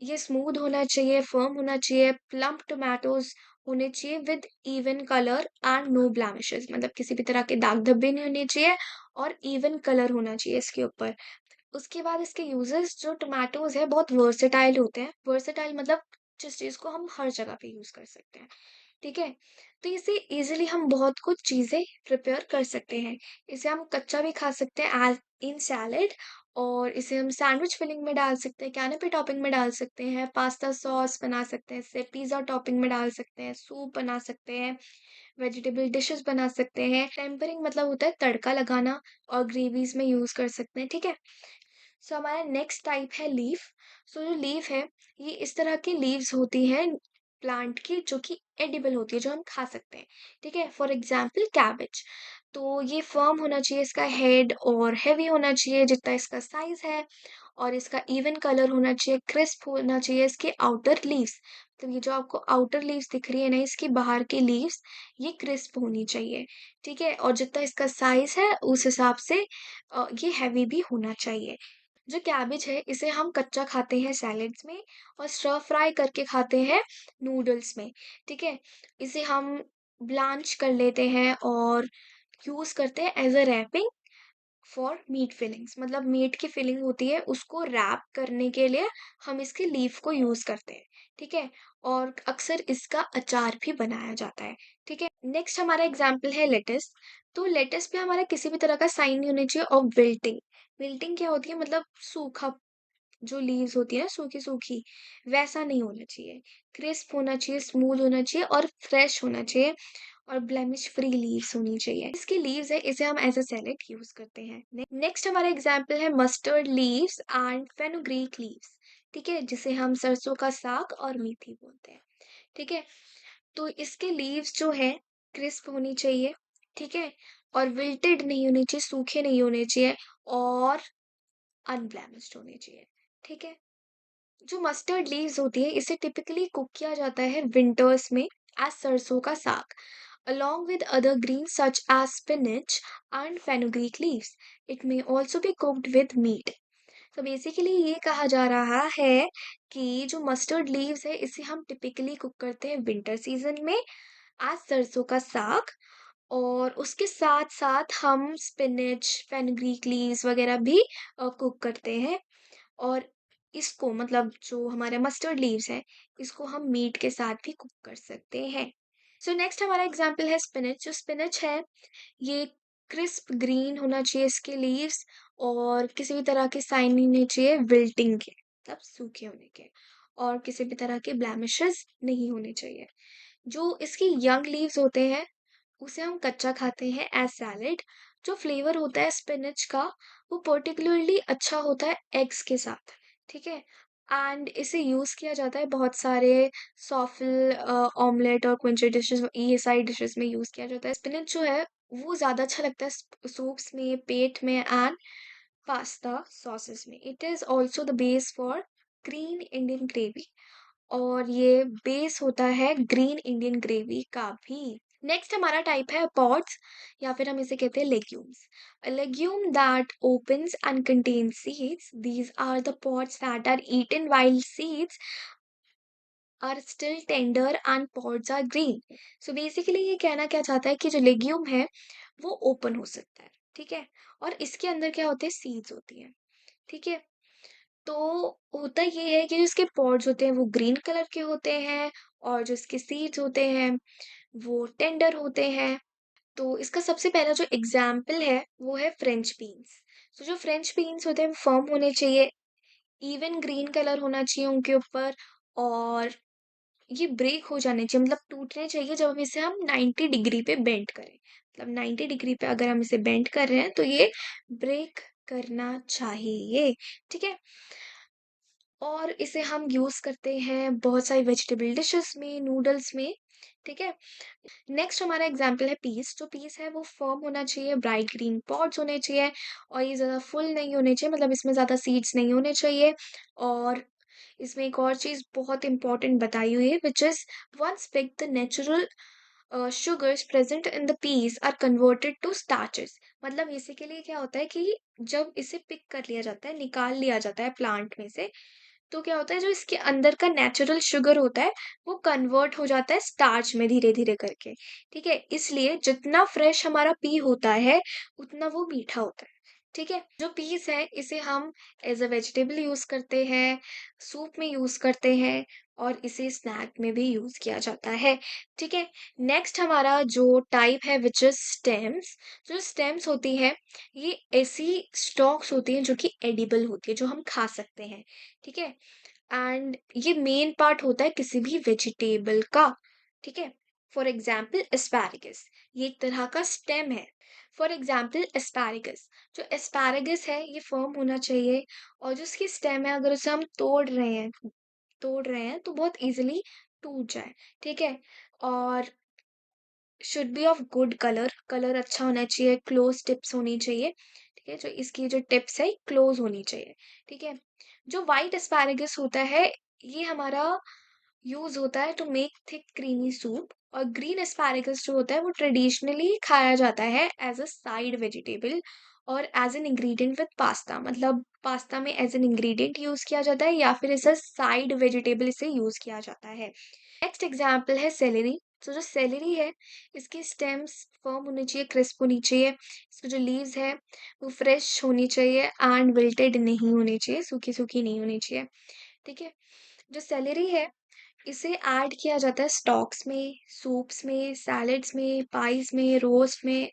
ये स्मूथ होना चाहिए, फर्म होना चाहिए, प्लम्प टोमेटोज होने चाहिए with even colour and no blemishes, मतलब किसी भी तरह के दाग धब्बे नहीं होने चाहिए, और इवन कलर होना चाहिए इसके ऊपर। उसके बाद इसके यूजेस, जो टोमेटोज है बहुत वर्सेटाइल होते हैं, वर्सेटाइल मतलब जिस चीज को हम हर जगह पे यूज कर सकते हैं, ठीक है? तो इसे इजीली हम बहुत कुछ चीजें प्रिपेयर कर सकते हैं। इसे हम कच्चा भी खा सकते हैं एज इन सैलेड, और इसे हम सैंडविच फिलिंग में डाल सकते हैं, कैनपी टॉपिंग में डाल सकते हैं, पास्ता सॉस बना सकते हैं, इसे पिज्ज़ा टॉपिंग में डाल सकते हैं, सूप बना सकते हैं, वेजिटेबल डिशेस बना सकते हैं। टेम्परिंग मतलब होता है तड़का लगाना, और ग्रेवीज में यूज कर सकते हैं, ठीक है? सो हमारा नेक्स्ट टाइप है लीफ। सो जो लीफ है ये इस तरह की लीव्स होती हैं प्लांट की, जो कि एडिबल होती है, जो हम खा सकते हैं, ठीक है? For example cabbage. तो ये फर्म होना चाहिए इसका हेड, और हेवी होना चाहिए जितना इसका साइज है, और इसका इवन कलर होना चाहिए, क्रिस्प होना चाहिए इसके आउटर लीव्स। तो ये जो आपको आउटर लीव्स दिख रही है ना, इसकी बाहर की लीव्स, ये क्रिस्प होनी चाहिए, ठीक है? और जितना इसका साइज है उस हिसाब से ये हैवी भी होना चाहिए। जो कैबेज है इसे हम कच्चा खाते हैं सैलेड्स में, और स्टर फ्राई करके खाते हैं नूडल्स में, ठीक है? इसे हम ब्लांच कर लेते हैं और यूज़ करते हैं as a wrapping for meat fillings. मतलब मीट की फिलिंग होती है, उसको रैप करने के लिए हम इसके लीफ को यूज़ करते हैं, ठीक है? और अक्सर इसका अचार भी बनाया जाता है, ठीक है? नेक्स्ट हमारा एग्ज़ाम्पल है लेट्स। तो लेट्स पे हमारा किसी भी तरह का साइन नहीं होना चाहिए ऑफ विल्टिंग। विल्टिंग क्या होती है? मतलब सूखा, जो लीव्स होती है ना सूखी-सूखी, वैसा नहीं होना चाहिए। क्रिस्प होना चाहिए, स्मूथ होना चाहिए और फ्रेश होना चाहिए, और ब्लेमिश फ्री लीव्स होनी चाहिए। इसकी लीव्स है, इसे हम एज़ अ सैलेड यूज़ करते हैं। नेक्स्ट हमारा एग्ज़ाम्पल है mustard leaves and fenugreek leaves, ठीक है? जिसे हम सरसों का साग और मेथी बोलते हैं, ठीक है? तो इसके लीव्स जो हैं क्रिस्प होनी चाहिए, ठीक है? और विल्टेड नहीं होने चाहिए, सूखे नहीं होने चाहिए, और अनब्लेमिश्ड होने चाहिए, ठीक है? जो मस्टर्ड लीव्स होती है इसे टिपिकली कुक किया जाता है विंटर्स में एज सरसों का साग, along with other greens such as spinach and fenugreek leaves. It may also be cooked with meat. तो बेसिकली ये कहा जा रहा है कि जो मस्टर्ड लीव्स है इसे हम टिपिकली कुक करते हैं विंटर सीजन में एज सरसों का साग, और उसके साथ साथ हम स्पिनच, फेनुग्रीक लीव्स वगैरह भी कुक करते हैं। और इसको, मतलब जो हमारे मस्टर्ड लीव्स हैं, इसको हम मीट के साथ भी कुक कर सकते हैं। सो नेक्स्ट हमारा एग्जांपल है स्पिनच। जो स्पिनच है, ये क्रिस्प ग्रीन होना चाहिए इसके लीव्स, और किसी भी तरह के साइन नहीं होने चाहिए विल्टिंग के, मतलब सूखे होने के, और किसी भी तरह के ब्लेमिशेस नहीं होने चाहिए। जो इसकी यंग लीव्स होते हैं उसे हम कच्चा खाते हैं एज सैलेड। जो फ्लेवर होता है स्पिनच का, वो पर्टिकुलरली अच्छा होता है एग्स के साथ, ठीक है? एंड इसे यूज़ किया जाता है बहुत सारे सॉफल, ऑमलेट और क्विंची डिशेस, ये सारी डिशेस में यूज़ किया जाता है। स्पिनच जो है वो ज़्यादा अच्छा लगता है सूप्स में, पेट में एंड पास्ता सॉसेस में। It is also the base for green Indian gravy, और ये बेस होता है ग्रीन इंडियन ग्रेवी का भी। नेक्स्ट हमारा टाइप है पॉड्स, या फिर हम इसे कहते हैं legumes. A legume that opens and contains seeds, these are the pods that are eaten while seeds are still tender and pods are green. So basically ये कहना क्या चाहता है कि जो लेग्यूम है वो ओपन हो सकता है, ठीक है? और इसके अंदर क्या होते हैं? सीड्स होती हैं, ठीक है? तो होता ये है कि जो इसके पॉड्स होते हैं वो ग्रीन कलर के होते हैं, और जो इसके सीड्स होते हैं वो टेंडर होते हैं। तो इसका सबसे पहला जो एग्जाम्पल है वो है फ्रेंच बीन्स। तो जो फ्रेंच बीन्स होते हैं वो फर्म होने चाहिए, इवन ग्रीन कलर होना चाहिए उनके ऊपर, और ये ब्रेक हो जाने चाहिए, मतलब टूटने चाहिए जब हम इसे 90 डिग्री पे बेंड करें। मतलब 90 डिग्री पे अगर हम इसे बेंड कर रहे हैं तो ये ब्रेक करना चाहिए, ठीक है? और इसे हम यूज़ करते हैं बहुत सारी वेजिटेबल डिशेस में, नूडल्स में, ठीक है? नेक्स्ट हमारा एग्जाम्पल है पीस। जो पीस है वो फर्म होना चाहिए, ब्राइट ग्रीन पॉड्स होने चाहिए, और ये ज़्यादा फुल नहीं होने चाहिए, मतलब इसमें ज़्यादा सीड्स नहीं होने चाहिए। और इसमें एक और चीज़ बहुत इंपॉर्टेंट बताई हुई है, which is once picked the natural sugars present in the peas are converted to starches। मतलब बेसिकली क्या होता है कि जब इसे पिक कर लिया जाता है, निकाल लिया जाता है प्लांट में से, तो क्या होता है, जो इसके अंदर का नेचुरल शुगर होता है वो कन्वर्ट हो जाता है स्टार्च में धीरे धीरे करके, ठीक है? इसलिए जितना फ्रेश हमारा पी होता है उतना वो मीठा होता है, ठीक है? जो पीस है इसे हम एज अ वेजिटेबल यूज करते हैं, सूप में यूज करते हैं, और इसे स्नैक में भी यूज किया जाता है, ठीक है? नेक्स्ट हमारा जो टाइप है विच इज स्टेम्स। जो स्टेम्स होती है ये ऐसी स्टॉक्स होती हैं जो कि एडिबल होती है, जो हम खा सकते हैं, ठीक है? एंड ये मेन पार्ट होता है किसी भी वेजिटेबल का, ठीक है? फॉर एग्जाम्पल एस्पैरागस, ये एक तरह का स्टेम है। फॉर एग्जाम्पल एस्पैरागस, जो एस्पैरागस है ये फर्म होना चाहिए, और जो इसकी स्टेम है अगर उसे हम तोड़ रहे हैं तो बहुत इजीली टूट जाए, ठीक है? और should be of good colour, colour अच्छा होना चाहिए, क्लोज टिप्स होनी चाहिए, ठीक है? जो इसकी जो टिप्स है क्लोज़ होनी चाहिए, ठीक है? जो व्हाइट एस्पैरागस होता है, ये हमारा यूज़ होता है to make thick creamy soup, और ग्रीन एस्पैरागस जो होता है वो ट्रेडिशनली खाया जाता है एज़ अ साइड वेजिटेबल और as an ingredient with pasta, मतलब पास्ता में एज़ एन इंग्रीडिएंट यूज़ किया जाता है या फिर एज़ अ साइड वेजिटेबल इसे यूज़ किया जाता है। नेक्स्ट एग्जाम्पल है सेलेरी। तो जो सेलेरी है, इसकी स्टेम्स फर्म होनी चाहिए, क्रिस्प होनी चाहिए। इसके जो लीव्स है वो फ्रेश होनी चाहिए एंड विल्टेड नहीं होनी चाहिए, सूखी-सूखी नहीं होनी चाहिए, ठीक है? जो सेलेरी है, इसे ऐड किया जाता है स्टॉक्स में, सूप्स में, सैलेड्स में, पाइज़ में, रोस्ट में,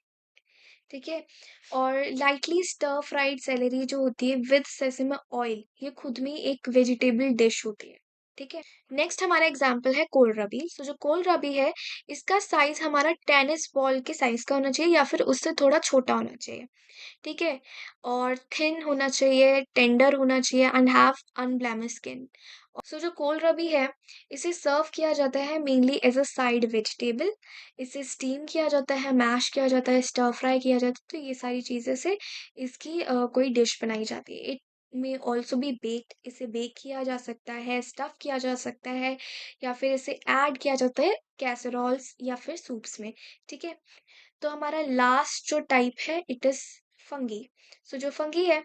ठीक है? और लाइटली स्टर फ्राइड सेलेरी जो होती है विद सेसमे ऑयल, ये खुद में एक वेजिटेबल डिश होती है, ठीक है? नेक्स्ट हमारा एग्जांपल है कोलराबी। सो जो कोलराबी है, इसका साइज़ हमारा टेनिस बॉल के साइज़ का होना चाहिए या फिर उससे थोड़ा छोटा होना चाहिए, ठीक है? और थिन होना चाहिए, टेंडर होना चाहिए एंड हैव अनब्लेमिश्ड स्किन। सो जो कोलराबी है, इसे सर्व किया जाता है mainly as a side vegetable. इसे स्टीम किया जाता है, मैश किया जाता है, स्टर फ्राई किया जाता है, तो ये सारी चीज़ें से इसकी कोई डिश बनाई जाती है। इट में ऑल्सो बी बेक्ड, इसे बेक किया जा सकता है, स्टफ़ किया जा सकता है या फिर इसे ऐड किया जाता है कैसरोल्स या फिर सूप्स में, ठीक है? तो हमारा लास्ट जो टाइप है इट इज़ फंगी। सो जो फंगी है,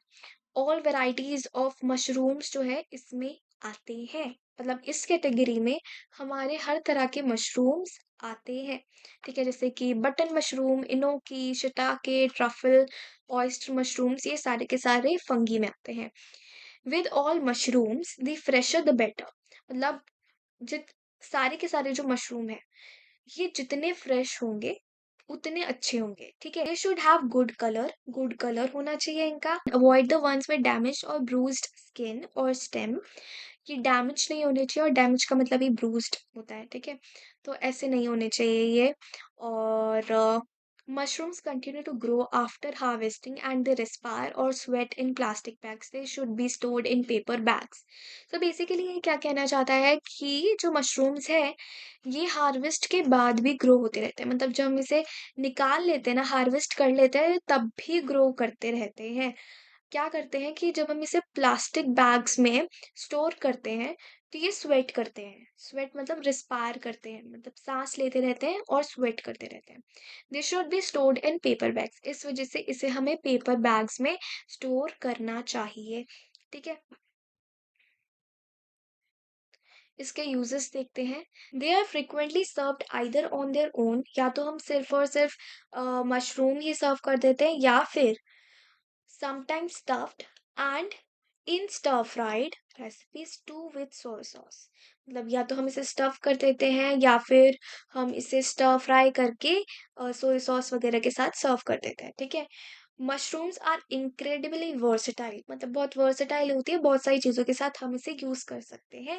ऑल वैराइटीज़ ऑफ मशरूम्स जो है इसमें आते हैं। मतलब इस कैटेगरी में हमारे हर तरह के मशरूम्स आते हैं, ठीक है? जैसे कि button mushroom, enoki, shiitake, truffle, oyster mushrooms, ये सारे के सारे फंगी में आते हैं। With all mushrooms the fresher the better, मतलब जित सारे के सारे जो मशरूम हैं, ये जितने फ्रेश होंगे उतने अच्छे होंगे, ठीक है? They should have good colour होना चाहिए इनका। Avoid the ones with damaged और ब्रूज्ड स्किन और स्टेम, ये डैमेज नहीं होने चाहिए, और डैमेज का मतलब ही ब्रूज्ड होता है, ठीक है? तो ऐसे नहीं होने चाहिए ये। और mushrooms continue to grow after harvesting and they respire और sweat in plastic bags, they should be stored in paper bags. तो बेसिकली ये क्या कहना चाहता है कि जो मशरूम्स है, ये हार्वेस्ट के बाद भी ग्रो होते रहते हैं, मतलब जब हम इसे निकाल लेते हैं ना, हार्वेस्ट कर लेते हैं, तब भी ग्रो करते रहते हैं। क्या करते हैं कि जब हम इसे प्लास्टिक बैग्स में स्टोर करते हैं, तो ये स्वेट करते हैं। स्वेट मतलब रिस्पायर करते हैं, मतलब सांस लेते रहते हैं और स्वेट करते रहते हैं। दे should be stored in paper bags, इस वजह से इसे हमें पेपर बैग्स में स्टोर करना चाहिए, ठीक है? इसके यूजेस देखते हैं। They are frequently served either on their own, या तो हम सिर्फ और सिर्फ मशरूम ही सर्व कर देते हैं, या फिर sometimes stuffed and in stir fried recipes too with soy sauce, मतलब या तो हम इसे स्टफ कर देते हैं या फिर हम इसे स्टर फ्राई करके सोया सॉस वगैरह के साथ सर्व कर देते हैं, ठीक है? मशरूम्स आर इनक्रेडिबली वर्सेटाइल, मतलब बहुत वर्सेटाइल होती है, बहुत सारी चीज़ों के साथ हम इसे यूज़ कर सकते हैं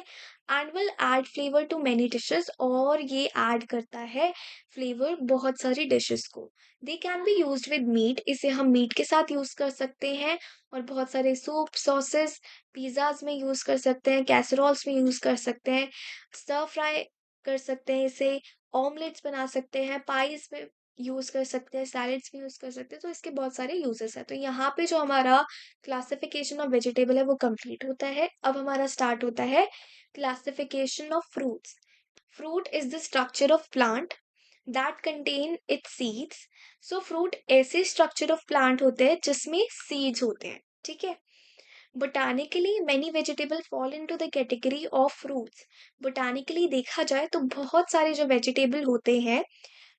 and will add flavour to many dishes, और ये ऐड करता है फ्लेवर बहुत सारी डिशेस को। They can be used with meat, इसे हम मीट के साथ यूज़ कर सकते हैं, और बहुत सारे सूप, सॉसेस, पिज़्ज़ाज़ में यूज़ कर सकते हैं, कैसरोल्स में यूज़ कर सकते हैं, स्टर फ्राई कर सकते हैं इसे, ऑमलेट्स बना सकते हैं, पाइज़ में यूज़ कर सकते हैं, सैलेड्स में यूज़ कर सकते हैं, तो इसके बहुत सारे यूज़ेस हैं। तो यहाँ पे जो हमारा क्लासिफिकेशन ऑफ वेजिटेबल है वो कंप्लीट होता है। अब हमारा स्टार्ट होता है classification of fruits. Fruit is the structure of plant that contain its seeds. So fruit ऐसे स्ट्रक्चर ऑफ प्लांट होते हैं जिसमें सीड्स होते हैं, ठीक है? Botanically many vegetable fall into the category of fruits. Botanically देखा जाए तो बहुत सारे जो वेजिटेबल होते हैं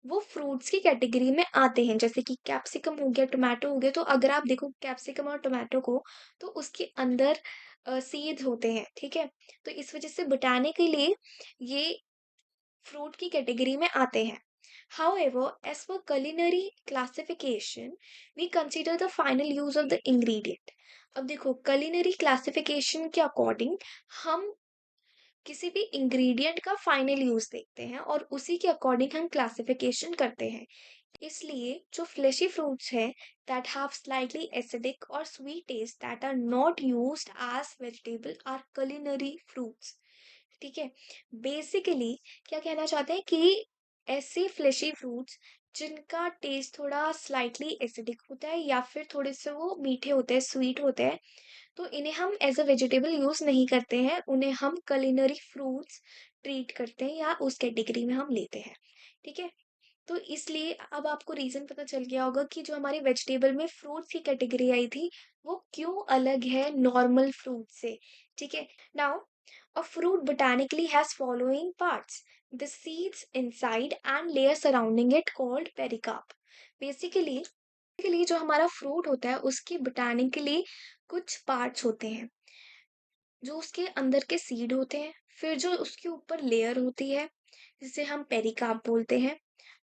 वो फ्रूट्स की कैटेगरी में आते हैं, जैसे कि कैप्सिकम हो गया, टोमेटो हो गया। तो अगर आप देखो कैप्सिकम और टोमेटो को, तो उसके अंदर सीड्स होते हैं, ठीक है? तो इस वजह से बोटानिकली ये फ्रूट की कैटेगरी में आते हैं। However, as for culinary classification, we consider the final use of the ingredient. अब देखो culinary classification के अकॉर्डिंग हम किसी भी इंग्रेडिएंट का फाइनल यूज देखते हैं और उसी के अकॉर्डिंग हम क्लासिफिकेशन करते हैं। इसलिए जो फ्लेशी फ्रूट्स हैं दैट हैव स्लाइटली एसिडिक और sweet taste that are not used as vegetable are culinary fruits, ठीक है? बेसिकली क्या कहना चाहते हैं कि ऐसे फ्लेशी फ्रूट्स जिनका टेस्ट थोड़ा स्लाइटली एसिडिक होता है या फिर थोड़े से वो मीठे होते हैं, स्वीट होते हैं, तो इन्हें हम एज अ वेजिटेबल यूज नहीं करते हैं, उन्हें हम culinary फ्रूट्स ट्रीट करते हैं या उस कैटेगरी में हम लेते हैं। ठीक है, तो इसलिए अब आपको रीजन पता चल गया होगा कि जो हमारी वेजिटेबल में फ्रूट्स की कैटेगरी आई थी वो क्यों अलग है नॉर्मल फ्रूट से। ठीक है, now a fruit botanically has following parts: the seeds inside and layer surrounding it called pericarp. Basically जो हमारा फ्रूट होता है उसकी botanically कुछ पार्ट्स होते हैं, जो उसके अंदर के सीड होते हैं, फिर जो उसके ऊपर लेयर होती है जिसे हम पेरिकार्प बोलते हैं।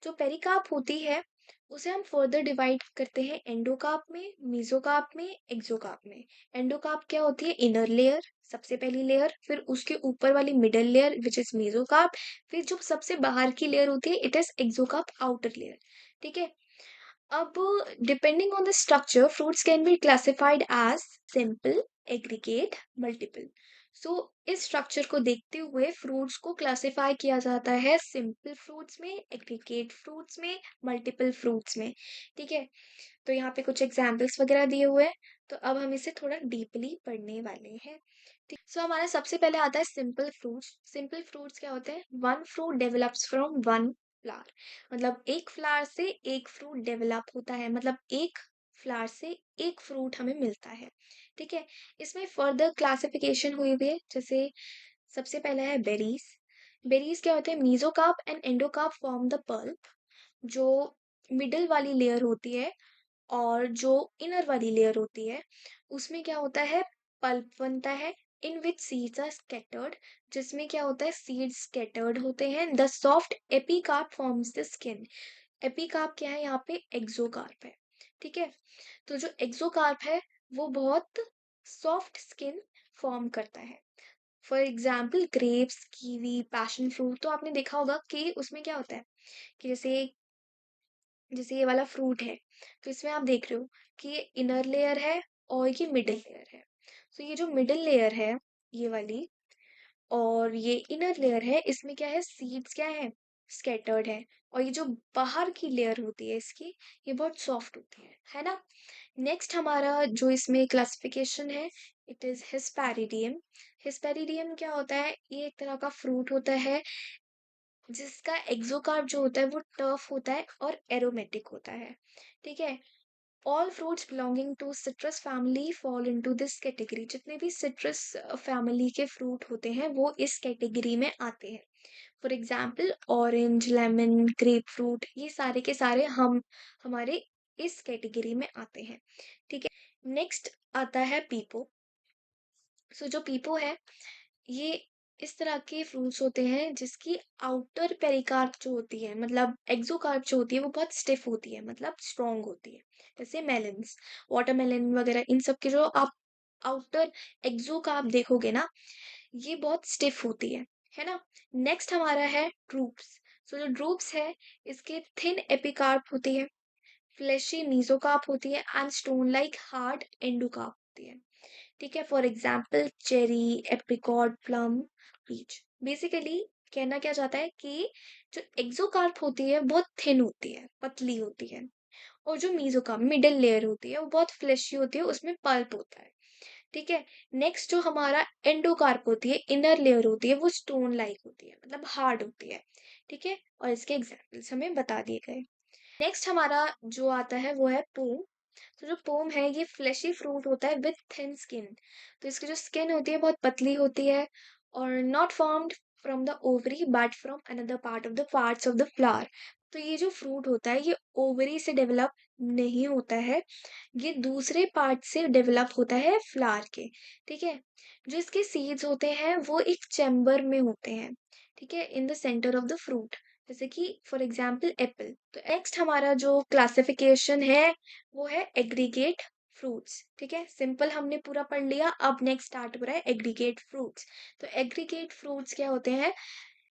जो पेरिकार्प होती है उसे हम फर्दर डिवाइड करते हैं एंडोकार्प में, मीजोकार्प में, एक्सोकार्प में। एंडोकार्प क्या होती है? इनर लेयर, सबसे पहली लेयर, फिर उसके ऊपर वाली middle layer which is mesocarp, फिर जो सबसे बाहर की लेयर होती है it is exocarp outer layer. ठीक है, अब depending on the structure fruits can be classified as simple, aggregate, multiple. So इस स्ट्रक्चर को देखते हुए फ्रूट्स को क्लासिफाई किया जाता है सिंपल फ्रूट्स में, एग्रीगेट फ्रूट्स में, मल्टीपल फ्रूट्स में। ठीक है, तो यहाँ पे कुछ एग्जाम्पल्स वगैरह दिए हुए हैं, तो अब हम इसे थोड़ा डीपली पढ़ने वाले हैं। सो हमारा सबसे पहले आता है सिंपल फ्रूट्स। सिंपल फ्रूट्स क्या होते हैं? One fruit develops from one flower, मतलब एक फ्लावर से एक फ्रूट डेवलप होता है, मतलब एक फ्लावर से एक फ्रूट हमें मिलता है। ठीक है, इसमें फर्दर क्लासिफिकेशन हुई हुई है, जैसे सबसे पहला है बेरीज। बेरीज क्या होते हैं? Mesocarp and endocarp form the pulp. जो मिडल वाली लेयर होती है और जो इनर वाली लेयर होती है उसमें क्या होता है? पल्प बनता है, इन विच सीड्स आर स्कैटर्ड, जिसमें क्या होता है? सीड्स स्कैटर्ड होते हैं। The soft epicarp forms the skin. Epicarp क्या है? यहाँ पे एक्सोकार्प है। ठीक है, तो जो एक्सोकार्प है वो बहुत सॉफ्ट स्किन फॉर्म करता है। For example grapes, kiwi, passion fruit, तो आपने देखा होगा कि उसमें क्या होता है कि जैसे जैसे ये वाला फ्रूट है, तो इसमें आप देख रहे हो कि ये इनर लेयर है और ये मिडिल लेयर है। तो ये जो मिडिल लेयर है ये वाली और ये इनर लेयर है, इसमें क्या है? सीड्स क्या है? स्कैटर्ड है। और ये जो बाहर की लेयर होती है इसकी, ये बहुत सॉफ्ट होती है ना। नेक्स्ट हमारा जो इसमें क्लासिफिकेशन है इट इज हिस्पैरिडियम। हिस्पैरिडियम क्या होता है? ये एक तरह का फ्रूट होता है जिसका एक्सोकार्प जो होता है वो टफ होता है और एरोमेटिक होता है। ठीक है, all fruits belonging to citrus family fall into this category. जितने भी सिट्रस फैमिली के फ्रूट होते हैं वो इस कैटेगरी में आते हैं। For example orange, lemon, grep fruit, ये सारे के सारे हम हमारे इस कैटेगरी में आते हैं। ठीक है, नेक्स्ट आता है पीपो। सो जो पीपो है ये इस तरह के फ्रूट्स होते हैं जिसकी आउटर पेरिकार्प जो होती है, मतलब एक्सोकार्प जो होती है वो बहुत स्टिफ होती है, मतलब स्ट्रॉन्ग होती है। जैसे मेलन्स, वाटरमेलन वगैरह, इन सब के जो आप आउटर एक्सोकार्प देखोगे ना ये बहुत स्टिफ होती है ना। नेक्स्ट हमारा है ड्रूप्स। सो जो ड्रूप्स है इसके थिन एपिकार्प होती है, फ्लेशी मीजोकार्प होती है and stone like hard endocarp होती है। ठीक है, for example cherry, apricot, plum, peach. Basically कहना क्या चाहता है कि जो एक्सोकार्प होती है बहुत थिन होती है, पतली होती है, और जो मीजोकार्प मिडिल लेयर होती है वो बहुत फ्लेशी होती है, उसमें पल्प होता है। ठीक है, नेक्स्ट जो हमारा एंडोकार्प होती है, इनर लेयर होती है, वो स्टोन लाइक होती है, मतलब हार्ड होती है। ठीक है, और इसके एग्जाम्पल्स हमें बता दिए गए। नेक्स्ट हमारा जो आता है वो है पोम। तो जो पोम है ये फ्लेशी फ्रूट होता है विथ थिन स्किन। तो इसकी जो स्किन होती है बहुत पतली होती है और not formed from the ovary but from another part of the parts of the flower. तो ये जो फ्रूट होता है ये ओवरी से डेवलप नहीं होता है, ये दूसरे पार्ट से डेवलप होता है फ्लावर के। ठीक है, जो इसके सीड्स होते हैं वो एक चैम्बर में होते हैं। ठीक है, in the centre of the fruit, जैसे कि फॉर एग्जाम्पल एप्पल। तो नेक्स्ट हमारा जो क्लासिफिकेशन है वो है एग्रीगेट फ्रूट्स। ठीक है, सिंपल हमने पूरा पढ़ लिया, अब नेक्स्ट स्टार्ट हो रहा है एग्रीगेट फ्रूट्स। तो एग्रीगेट फ्रूट्स क्या होते हैं?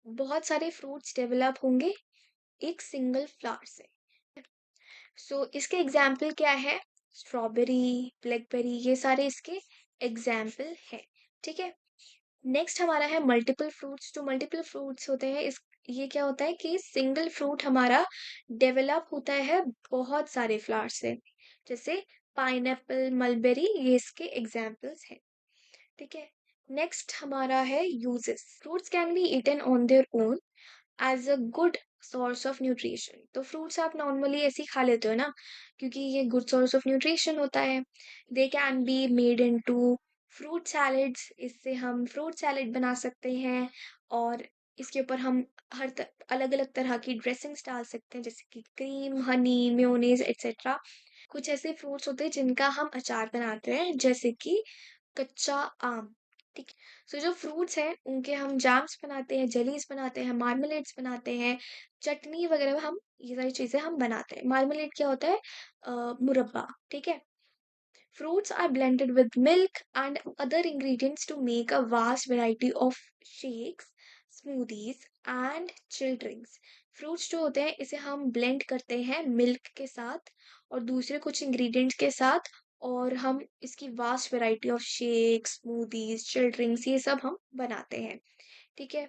बहुत सारे फ्रूट्स डेवलप होंगे एक सिंगल फ्लावर से। सो इसके एग्जाम्पल क्या है? स्ट्रॉबेरी, ब्लैकबेरी, ये सारे इसके एग्जाम्पल है। ठीक है, नेक्स्ट हमारा है मल्टीपल फ्रूट्स। जो मल्टीपल फ्रूट्स होते हैं ये क्या होता है कि सिंगल फ्रूट हमारा डेवलप होता है बहुत सारे फ्लावर से, जैसे पाइनएप्पल, मलबेरी, ये इसके एग्जाम्पल्स हैं। ठीक है। नेक्स्ट हमारा है uses. Fruits can be eaten on their own as a good source of nutrition. तो फ्रूट्स आप नॉर्मली ऐसे ही खा लेते हो ना, क्योंकि ये गुड सोर्स ऑफ न्यूट्रिशन होता है। दे can be made into fruit salads, इससे हम फ्रूट सैलेड बना सकते हैं। और इसके ऊपर हम अलग अलग तरह की ड्रेसिंग्स डाल सकते हैं, जैसे कि क्रीम, हनी, मेयोनीज एक्सेट्रा। कुछ ऐसे फ्रूट्स होते हैं जिनका हम अचार बनाते हैं, जैसे कि कच्चा आम। ठीक। सो जो फ्रूट्स हैं उनके हम जैम्स बनाते हैं, जेलीज बनाते हैं, मार्मलेड्स बनाते हैं, चटनी वगैरह हम ये सारी चीजें हम बनाते हैं। मार्मलेड क्या होता है? मुरब्बा। ठीक है। Fruits are blended with milk and other ingredients to make a vast variety of shakes, smoothies and chill drinks. Fruits जो होते हैं इसे हम blend करते हैं milk के साथ और दूसरे कुछ ingredients के साथ, और हम इसकी vast variety of shakes, smoothies, chill drinks ये सब हम बनाते हैं। ठीक है।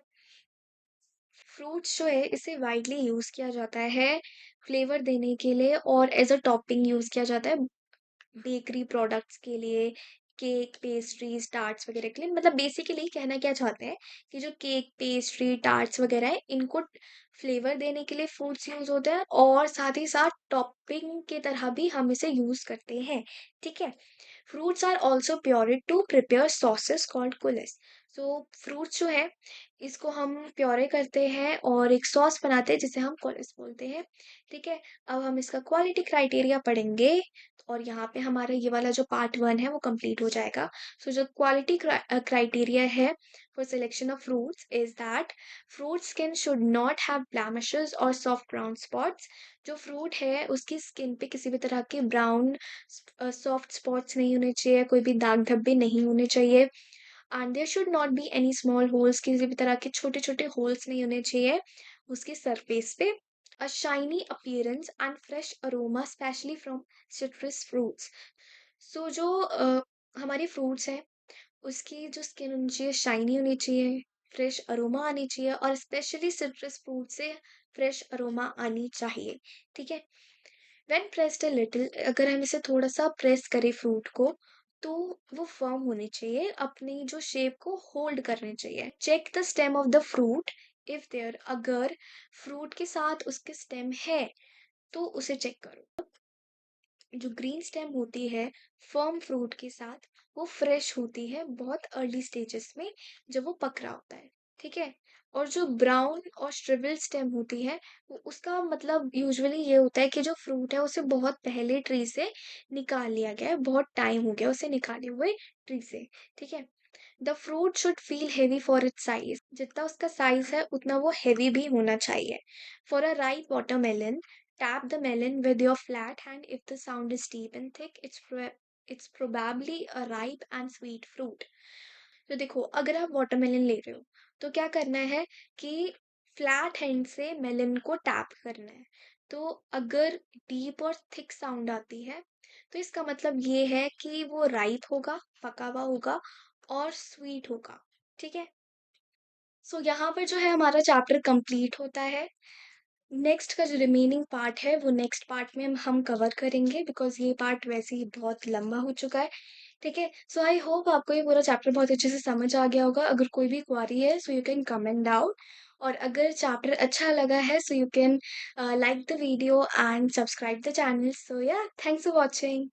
फ्रूट्स जो है इसे वाइडली यूज किया जाता है फ्लेवर देने के लिए, और एज अ टॉपिंग यूज किया जाता है बेकरी प्रोडक्ट्स के लिए, केक, पेस्ट्रीज, टार्ट्स वगैरह के लिए। मतलब बेसिकली कहना क्या चाहते हैं कि जो केक, पेस्ट्री, टार्ट्स वगैरह है इनको फ्लेवर देने के लिए फ्रूट्स यूज होते हैं, और साथ ही साथ टॉपिंग के तरह भी हम इसे यूज करते हैं। ठीक है। Fruits are also pureed to prepare sauces called coulis. So fruits जो है इसको हम प्योरे करते हैं और एक सॉस बनाते हैं जिसे हम कुलिस बोलते हैं। ठीक है। अब हम इसका क्वालिटी क्राइटेरिया पढ़ेंगे, और यहाँ पे हमारा ये वाला जो पार्ट 1 है वो कंप्लीट हो जाएगा। सो जो क्वालिटी क्राइटेरिया है for selection of fruits is that fruit skin should not have blemishes और सॉफ्ट ब्राउन स्पॉट्स। जो फ्रूट है उसकी स्किन पे किसी भी तरह के ब्राउन सॉफ्ट स्पॉट्स नहीं होने चाहिए, कोई भी दाग धब्बे नहीं होने चाहिए। And there should not be any small holes, किसी भी तरह के छोटे छोटे होल्स नहीं होने चाहिए उसके सरफेस पे। A shiny appearance and fresh aroma especially from citrus fruits. So जो हमारी फ्रूट्स हैं उसकी जो स्किन होनी चाहिए शाइनी होनी चाहिए, फ्रेश अरोमा आनी चाहिए, और स्पेशली सिट्रस फ्रूट से फ्रेश अरोमा आनी चाहिए। ठीक है। व्हेन प्रेस्ड अ लिटिल, अगर हम इसे थोड़ा सा प्रेस करें फ्रूट को, तो वो फर्म होनी चाहिए, अपनी जो शेप को होल्ड करनी चाहिए। Check the stem of the fruit if there, अगर फ्रूट के साथ उसके स्टेम है तो उसे चेक करो। जो ग्रीन स्टेम होती है फर्म फ्रूट के साथ, वो फ्रेश होती है बहुत अर्ली स्टेजेस में जब वो पक रहा होता है। ठीक है। और जो ब्राउन और श्रिवल स्टेम होती है उसका मतलब यूजुअली ये होता है कि जो फ्रूट है उसे बहुत पहले ट्री से निकाल लिया गया है, बहुत टाइम हो गया उसे निकाले हुए ट्री से। ठीक है। The fruit should feel heavy for its size, जितना उसका साइज है उतना वो हेवी भी होना चाहिए। For a ripe watermelon, tap the melon with your flat hand. If the sound is deep and thick, it's probably a ripe and sweet fruit. तो देखो, अगर आप वाटरमेलन ले रहे हो तो क्या करना है कि फ्लैट हैंड से मेलन को टैप करना है। तो अगर डीप और थिक साउंड आती है तो इसका मतलब ये है कि वो राइप होगा, पका हुआ होगा और स्वीट होगा। ठीक है। सो यहाँ पर जो है हमारा चैप्टर कंप्लीट होता है। नेक्स्ट का जो रिमेनिंग पार्ट है वो नेक्स्ट पार्ट में हम कवर करेंगे, बिकॉज ये पार्ट वैसे ही बहुत लंबा हो चुका है। ठीक है। सो आई होप आपको ये पूरा चैप्टर बहुत अच्छे से समझ आ गया होगा। अगर कोई भी क्वारी है so you can comment down, और अगर चैप्टर अच्छा लगा है so you can like the video and subscribe the channel. So yeah, thanks for watching.